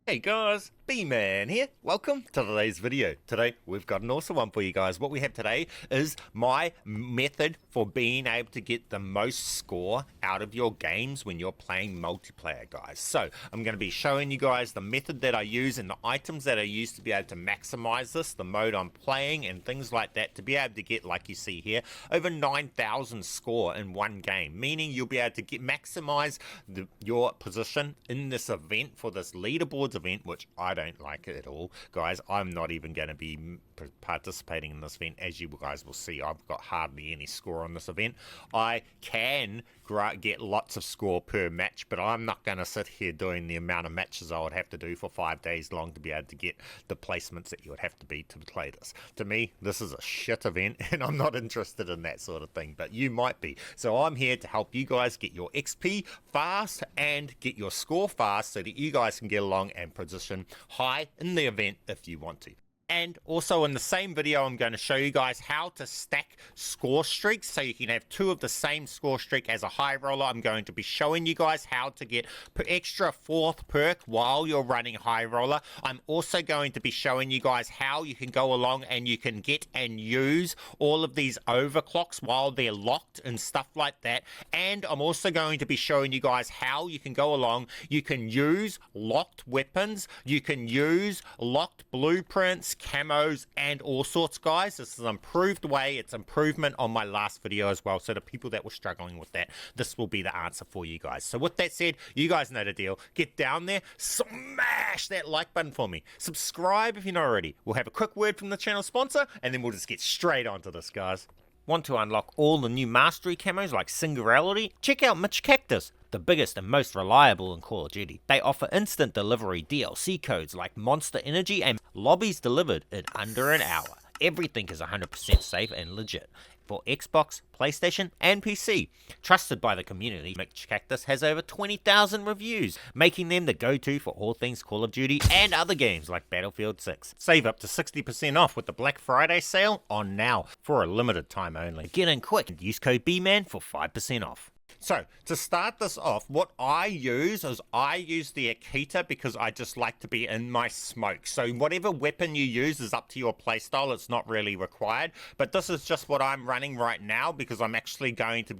Hey guys, B-Man here. Welcome to today's video. Today we've got an awesome one for you guys. What we have today is my method for being able to get the most score out of your games when you're playing multiplayer, guys. So I'm going to be showing you guys the method that I use and the items that I use to be able to maximize this, the mode I'm playing and things like that, to be able to get, like you see here, over 9,000 score in one game, meaning you'll be able to maximize your position in this event for this leaderboards event, which I don't like it at all, guys. I'm not even going to be participating in this event. As you guys will see, I've got hardly any score on this event. I can get lots of score per match, but I'm not going to sit here doing the amount of matches I would have to do for 5 days long to be able to get the placements that you would have to be to play this. To me, this is a shit event and I'm not interested in that sort of thing, but you might be. So I'm here to help you guys get your XP fast and get your score fast so that you guys can get along and position high in the event if you want to. And also in the same video, I'm going to show you guys how to stack score streaks so you can have 2 of the same score streak as a high roller. I'm going to be showing you guys how to get extra 4th perk while you're running high roller. I'm also going to be showing you guys how you can go along and you can get and use all of these overclocks while they're locked and stuff like that. And I'm also going to be showing you guys how you can go along. You can use locked weapons. You can use locked blueprints, camos and all sorts, guys. This is an improved way. It's improvement on my last video as well, so the people that were struggling with that, this will be the answer for you guys. So with that said, you guys know the deal. Get down there, smash that like button for me, subscribe if you're not already. We'll have a quick word from the channel sponsor and then we'll just get straight onto this, guys. Want to unlock all the new mastery camos like Singularity? Check out MitchCactus, the biggest and most reliable in Call of Duty. They offer instant delivery DLC codes like Monster Energy and lobbies delivered in under an hour. Everything is 100% safe and legit for Xbox, PlayStation, and PC. Trusted by the community, MitchCactus has over 20,000 reviews, making them the go-to for all things Call of Duty and other games like Battlefield 6. Save up to 60% off with the Black Friday sale on now for a limited time only. Get in quick and use code BMAN for 5% off. So, to start this off, what I use is I use the Akita because I just like to be in my smoke. So, whatever weapon you use is up to your playstyle. It's not really required. But this is just what I'm running right now because I'm actually going to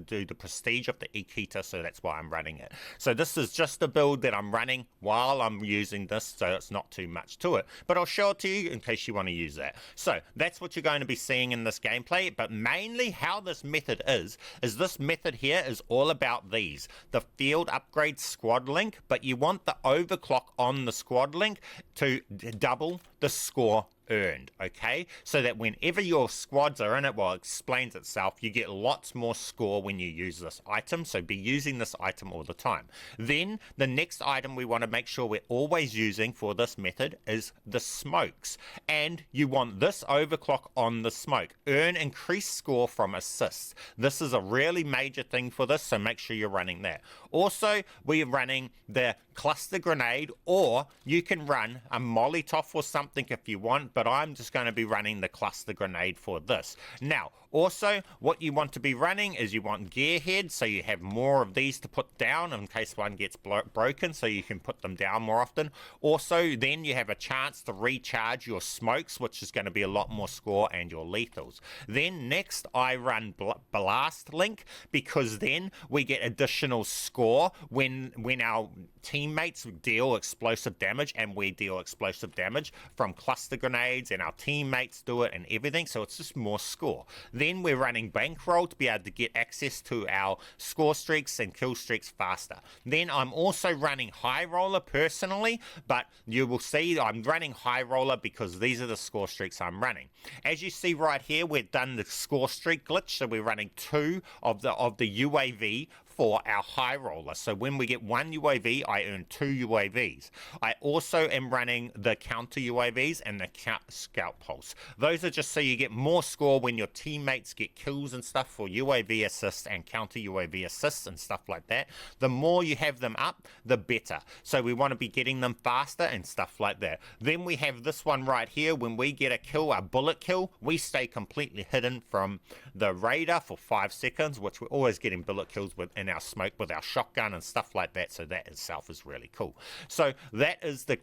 do the prestige of the Akita, so that's why I'm running it. So, this is just the build that I'm running while I'm using this, so it's not too much to it. But I'll show it to you in case you want to use that. So, that's what you're going to be seeing in this gameplay. But mainly how this method is this method here is all about these. The field upgrade squad link, but you want the overclock on the squad link to double the score earned, okay? So that whenever your squads are in it, well, it explains itself, you get lots more score when you use this item, so be using this item all the time. Then, the next item we want to make sure we're always using for this method is the smokes. And you want this overclock on the smoke. Earn increased score from assists. This is a really major thing for this, so make sure you're running that. Also, we're running the cluster grenade, or you can run a Molotov or something if you want, but I'm just going to be running the cluster grenade for this. Now, also, what you want to be running is you want gearhead, so you have more of these to put down in case one gets broken, so you can put them down more often. Also, then you have a chance to recharge your smokes, which is going to be a lot more score, and your lethals. Then next, I run blast link, because then we get additional score when our teammates deal explosive damage, and we deal explosive damage from cluster grenades, and our teammates do it and everything, so it's just more score. Then we're running bankroll to be able to get access to our score streaks and kill streaks faster. Then I'm also running high roller personally, but you will see I'm running high roller because these are the score streaks I'm running. As you see right here, we've done the score streak glitch, so we're running 2 of the UAV for our high roller. So when we get 1 UAV, I earn 2 UAVs. I also am running the counter UAVs and the scout pulse. Those are just so you get more score when your teammates get kills and stuff for UAV assists and counter UAV assists and stuff like that. The more you have them up, the better. So we want to be getting them faster and stuff like that. Then we have this one right here. When we get a kill, a bullet kill, we stay completely hidden from the radar for 5 seconds, which we're always getting bullet kills within our smoke with our shotgun and stuff like that, so that itself is really cool. So that is the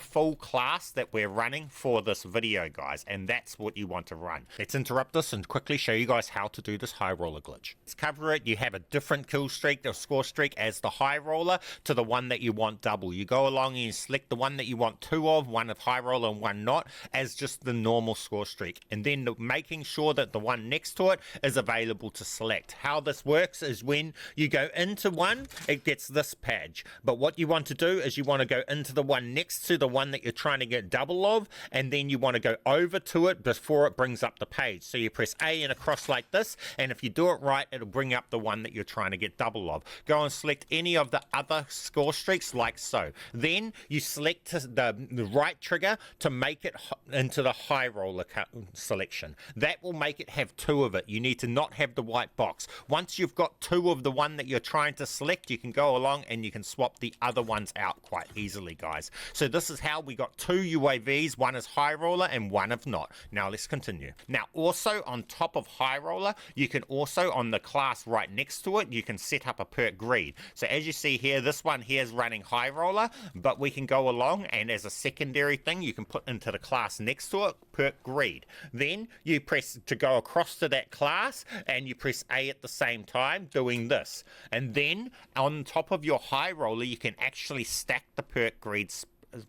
full class that we're running for this video, guys, and that's what you want to run. Let's interrupt this and quickly show you guys how to do this high roller glitch. Let's cover it. You have a different kill streak or score streak as the high roller to the one that you want double. You go along and you select the one that you want two of, one of high roller and one not, as just the normal score streak, and then making sure that the one next to it is available to select. How this works is when you go into one, it gets this page, but what you want to do is you want to go into the one next to the one that you're trying to get double of, and then you want to go over to it before it brings up the page. So you press A and across like this, and if you do it right, it'll bring up the one that you're trying to get double of. Go and select any of the other score streaks like so. Then you select the right trigger to make it into the high roller selection. That will make it have two of it. You need to not have the white box. Once you've got two of the one that you're trying to select, you can go along and you can swap the other ones out quite easily, guys. So this is how we got two UAVs. One is high roller and one of not. Now let's continue. Now also on top of high roller, you can also on the class right next to it, you can set up a perk greed. So as you see here, this one here is running high roller, but we can go along and as a secondary thing, you can put into the class next to it, perk greed. Then you press to go across to that class and you press A at the same time doing this. And then on top of your high roller, you can actually stack the perk greed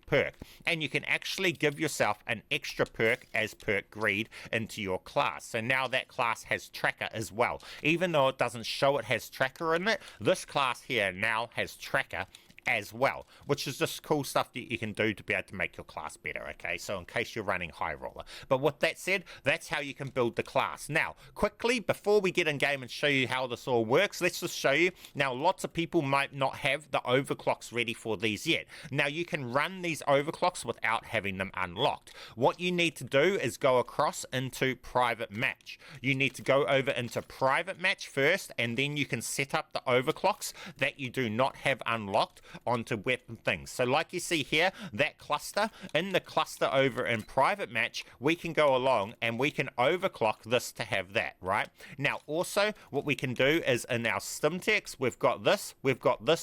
perk, and you can actually give yourself an extra perk as perk greed into your class. So now that class has tracker as well. Even though it doesn't show it has tracker in it, this class here now has tracker as well, which is just cool stuff that you can do to be able to make your class better, okay? So in case you're running high roller. But with that said, that's how you can build the class. Now, quickly, before we get in game and show you how this all works, let's just show you. Now, lots of people might not have the overclocks ready for these yet. Now, you can run these overclocks without having them unlocked. What you need to do is go across into private match. You need to go over into private match first, and then you can set up the overclocks that you do not have unlocked onto weapon things. So like you see here, that cluster, in the cluster over in private match, we can go along and we can overclock this to have that, right? Now also what we can do is in our stimtex, we've got this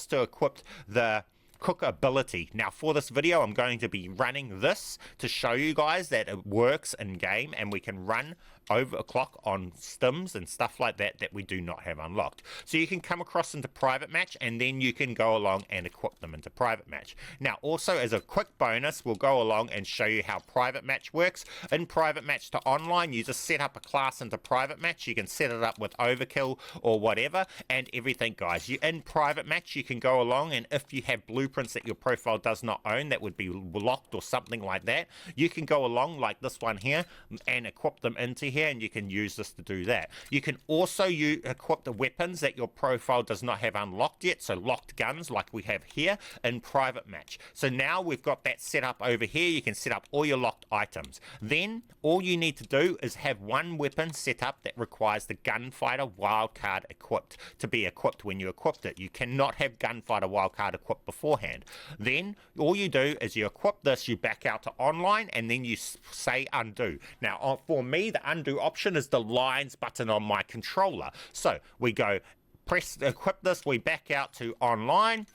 to equip the cook ability. Now for this video, I'm going to be running this to show you guys that it works in game and we can run overclock on stims and stuff like that that we do not have unlocked. So you can come across into private match and then you can go along and equip them into private match. Now also as a quick bonus, we'll go along and show you how private match works. In private match to online, you just set up a class into private match. You can set it up with overkill or whatever and everything, guys. You in private match, you can go along, and if you have blueprints that your profile does not own that would be locked or something like that, you can go along like this one here and equip them into here, and you can use this to do that. You can also equip the weapons that your profile does not have unlocked yet, so locked guns like we have here in private match. So now we've got that set up over here. You can set up all your locked items. Then all you need to do is have one weapon set up that requires the gunfighter wildcard equipped to be equipped when you equipped it. You cannot have gunfighter wildcard equipped beforehand. Then all you do is you equip this, you back out to online, and then you say undo. Now for me, the undo option is the lines button on my controller. So we go press equip this, we back out to online,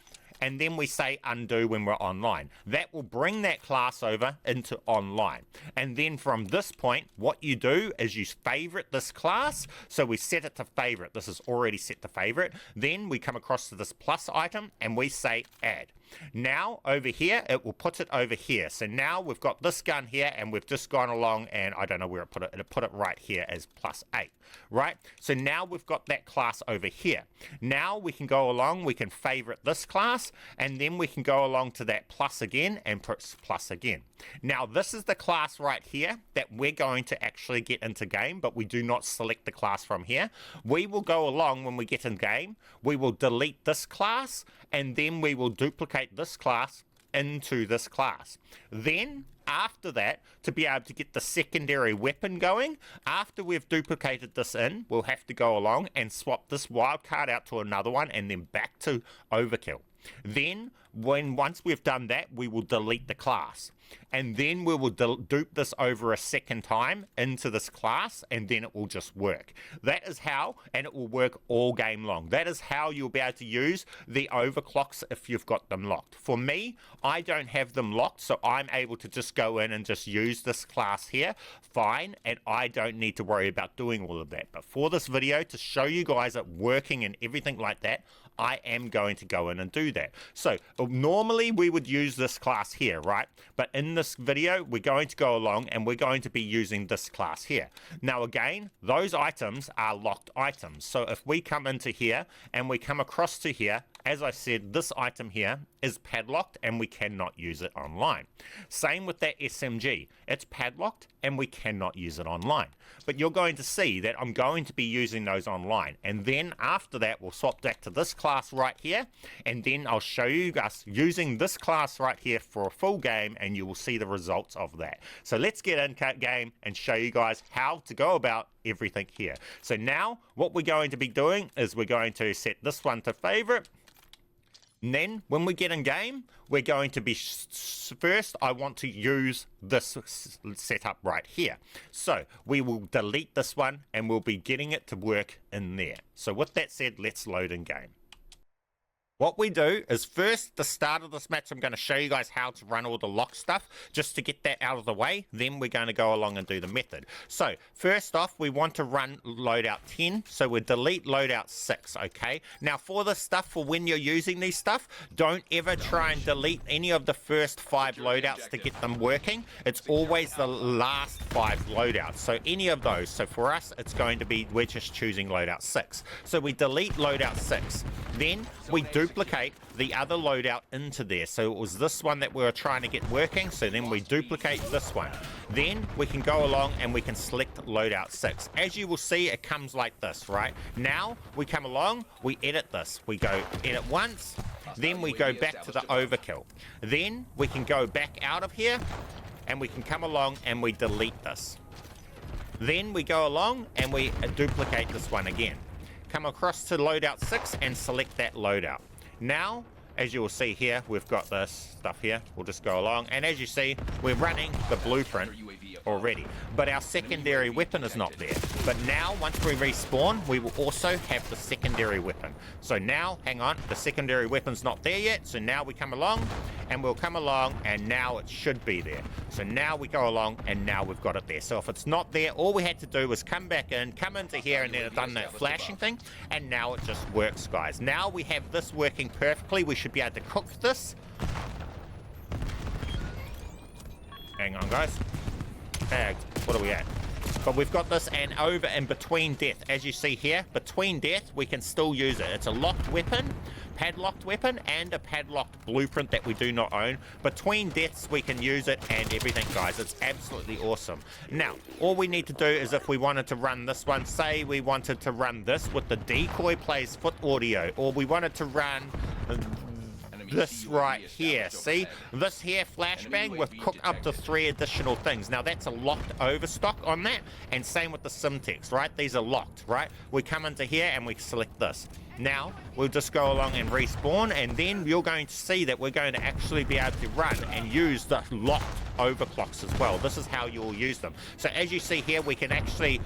and then we say undo when we're online. That will bring that class over into online. And then from this point, what you do is you favorite this class. So we set it to favorite. This is already set to favorite. Then we come across to this plus item and we say add. Now over here, it will put it over here. So now we've got this gun here and we've just gone along and I don't know where it put it. It put it right here as +8, right? So now we've got that class over here. Now we can go along, we can favorite this class, and then we can go along to that plus again and press plus again. Now this is the class right here that we're going to actually get into game, but we do not select the class from here. We will go along when we get in game, we will delete this class, and then we will duplicate this class into this class. Then after that, to be able to get the secondary weapon going, after we've duplicated this in, we'll have to go along and swap this wildcard out to another one and then back to overkill. Then once we've done that, we will delete the class. And then we will dupe this over a second time into this class, and then it will just work. That is how, and it will work all game long. That is how you'll be able to use the overclocks if you've got them locked. For me, I don't have them locked, so I'm able to just go in and just use this class here, fine, and I don't need to worry about doing all of that. But for this video, to show you guys it working and everything like that, I am going to go in and do that. So normally we would use this class here, right? But in this video, we're going to go along and we're going to be using this class here. Now again, those items are locked items. So if we come into here and we come across to here, as I said, this item here is padlocked and we cannot use it online. Same with that SMG. It's padlocked and we cannot use it online. But you're going to see that I'm going to be using those online. And then after that, we'll swap back to this class right here. And then I'll show you us using this class right here for a full game, and you will see the results of that. So let's get in game and show you guys how to go about everything here. So now what we're going to be doing is we're going to set this one to favorite. And then when we get in game, we're going to be first, I want to use this setup right here. So we will delete this one and we'll be getting it to work in there. So with that said, let's load in game. What we do is first, the start of this match, I'm going to show you guys how to run all the lock stuff, just to get that out of the way. Then we're going to go along and do the method. So first off, we want to run loadout 10. So we delete loadout 6, okay? Now for this stuff, for when you're using these stuff, don't ever try and delete any of the first 5 loadouts to get them working. It's always the last 5 loadouts. So any of those. So for us, it's going to be, we're just choosing loadout 6. So we delete loadout 6. Then we duplicate the other loadout into there. So it was this one that we were trying to get working. So then we duplicate this one. Then we can go along and we can select loadout 6. As you will see, it comes like this, right? Now we come along, we edit this. We go edit once, then we go back to the overkill. Then we can go back out of here and we can come along and we delete this. Then we go along and we duplicate this one again. Come across to loadout 6 and select that loadout. Now, as you will see here, we've got this stuff here. We'll just go along. And as you see, we're running the blueprint already. But our secondary weapon is not there. But now, once we respawn, we will also have the secondary weapon. So now, hang on, the secondary weapon's not there yet. So now we come along, and we'll come along, and now it should be there. So now we go along, and now we've got it there. So if it's not there, all we had to do was come back in, come into here, and then it done that flashing thing, and now it just works, guys. Now we have this working perfectly. We should be able to cook this. Hang on, guys. Tagged. What are we at? But we've got this, and over and between death, as you see here, between death, we can still use it. It's a locked weapon, padlocked weapon, and a padlocked blueprint that we do not own. Between deaths, we can use it and everything, guys. It's absolutely awesome. Now, all we need to do is if we wanted to run this one, say we wanted to run this with the decoy plays foot audio, or we wanted to run this right here, see? This here flashbang with cook up to 3 additional things. Now that's a locked overstock on that, and same with the Simtex, right? These are locked, right? We come into here and we select this. Now we'll just go along and respawn, and then you're going to see that we're going to actually be able to run and use the locked overclocks as well. This is how you'll use them. So as you see here, we can actually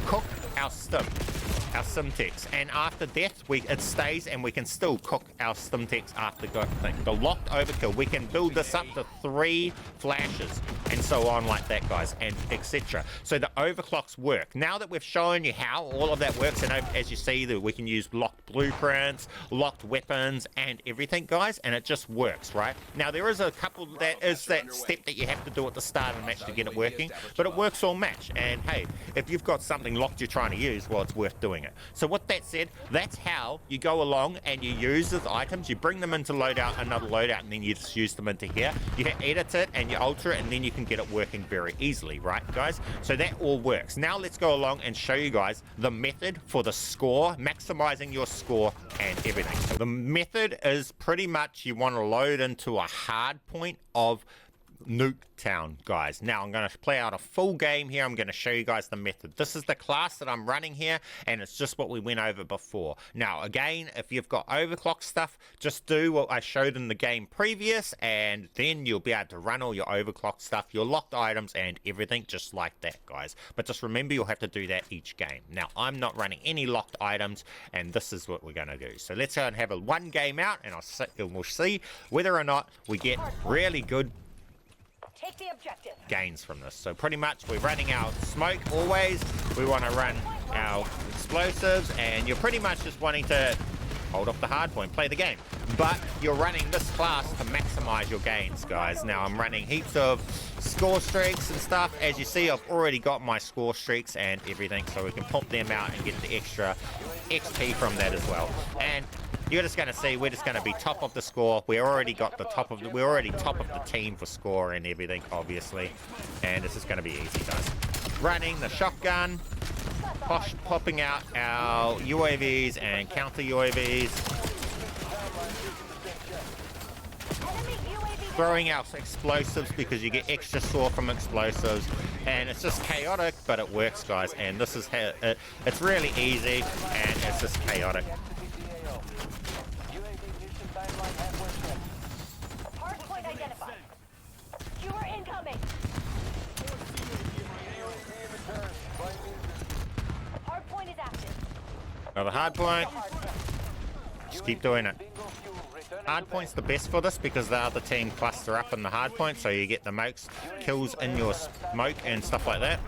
cook our Simtex, and after death it stays, and we can still cook our Simtex after the locked overkill. We can build this up to 3 flashes and so on like that, guys, and etc. So the overclocks work. Now that we've shown you how all of that works, and as you see that we can use locked blueprints, locked weapons, and everything, guys, and it just works, right? Now there is a couple that is that step that you have to do at the start of the match to get it working, but it works all match. And hey, if you've got something locked you're trying to use, well, it's worth doing it. So with that said, that's how you go along and you use the items, you bring them into loadout, another loadout, and then you just use them into here. You edit it and you alter it, and then you can get it working very easily, right, guys? So that all works. Now let's go along and show you guys the method for the score, maximizing your score and everything. So the method is pretty much you want to load into a hard point of Nuketown, guys. Now I'm going to play out a full game here. I'm going to show you guys the method. This is the class that I'm running here, and it's just what we went over before. Now again, if you've got overclock stuff, just do what I showed in the game previous, and then you'll be able to run all your overclock stuff, your locked items and everything just like that, guys. But just remember, you'll have to do that each game. Now I'm not running any locked items, and this is what we're going to do. So let's go and have a one game out, and we'll see whether or not we get really good Take the objective. gains from this. So pretty much we're running our smoke always. We want to run our explosives, and you're pretty much just wanting to hold off the hard point, play the game. But you're running this class to maximize your gains, guys. Now I'm running heaps of score streaks and stuff. As you see, I've already got my score streaks and everything, so we can pump them out and get the extra XP from that as well. And you're just going to see we're just going to be top of the score. We're already top of the team for score and everything, obviously. And it's just going to be easy, guys. Running the shotgun, popping out our UAVs and counter UAVs. Throwing out explosives because you get extra SOAR from explosives. And it's just chaotic, but it works, guys. And this is how it's really easy, and it's just chaotic. Hardpoint identified. You are incoming. Hardpoint is active. Another hard point. Just keep doing it. Hard point's the best for this because the other team cluster up in the hard point, so you get the most kills in your smoke and stuff like that.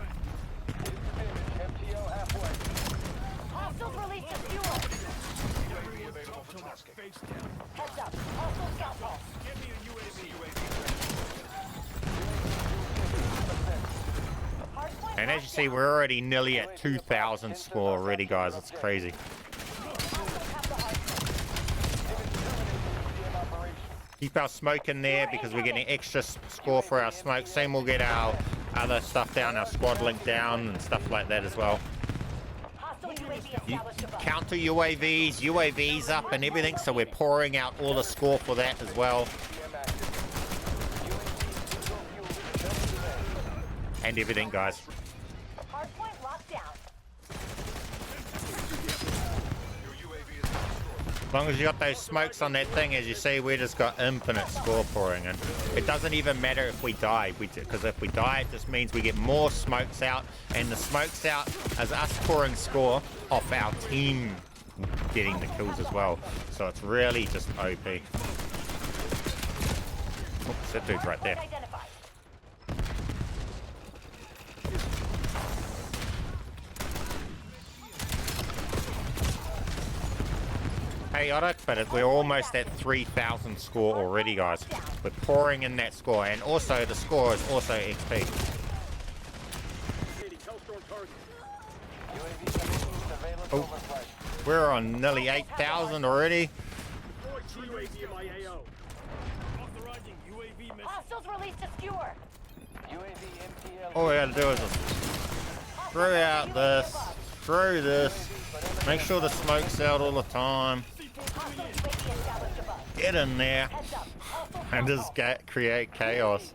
Hostiles released a fuel. Heads up. Hostile scout pulse. Hardpoint And as you see, we're already nearly at 2,000 score already, guys. It's crazy. Keep our smoke in there because we're getting extra score for our smoke. Same, we'll get our other stuff down, our squad link down and stuff like that as well. hostile UAV established above. Counter UAVs up and everything, so we're pouring out all the score for that as well. And everything, guys. Hardpoint locked down. As long as you got those smokes on that thing, as you see, we just got infinite score pouring in. It doesn't even matter if we die, because if we die, it just means we get more smokes out, and the smokes out is us pouring score off our team getting the kills as well. So it's really just OP. Oops, that dude's right there. Hardpoint identified. Chaotic, but we're almost at 3,000 score already, guys. We're pouring in that score, and also the score is also XP. Oh, we're on nearly 8,000 already. Hostiles released a skewer. All we gotta do is just throw out this, throw this, make sure the smoke's out all the time. Hostile UAV established above. Get in there Heads up. Hostile and scout just pulse. create chaos.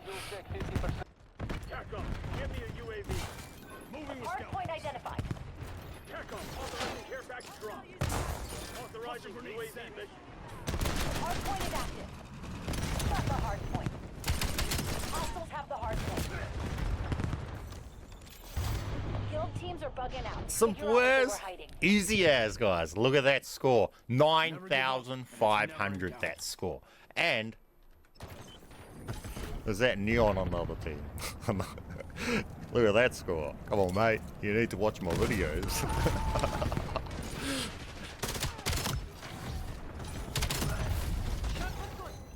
Hardpoint identified. Hardpoint is active. Got the hardpoint. Hostiles have the hardpoint. Guild teams are bugging out. Simple Figure out where as, we're hiding. easy as, guys. Look at that score. 9,500, that score. And there's that neon on the other team. Look at that score. Come on, mate. You need to watch my videos.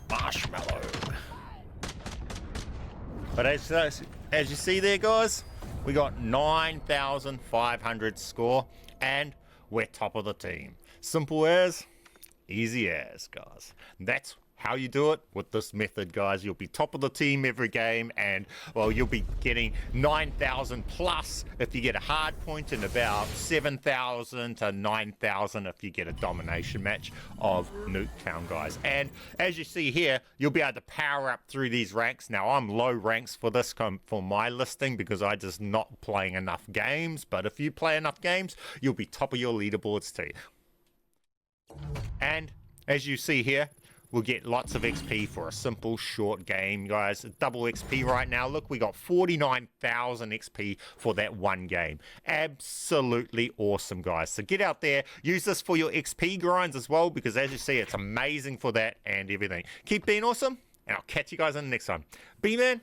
Marshmallow. But as you see there, guys, we got 9,500 score, and we're top of the team. Simple as, easy as, guys. That's how you do it with this method, guys. You'll be top of the team every game, and well, you'll be getting 9,000 plus if you get a hard point, and about 7,000 to 9,000 if you get a domination match of Nuketown, guys. And as you see here, you'll be able to power up through these ranks. Now I'm low ranks for this for my listing because I just not playing enough games, but if you play enough games, you'll be top of your leaderboards too. And as you see here, we'll get lots of XP for a simple short game, guys. Double XP right now. Look, we got 49,000 XP for that one game. Absolutely awesome, guys. So get out there, use this for your XP grinds as well, because as you see, it's amazing for that and everything. Keep being awesome, and I'll catch you guys in the next one. B-Man.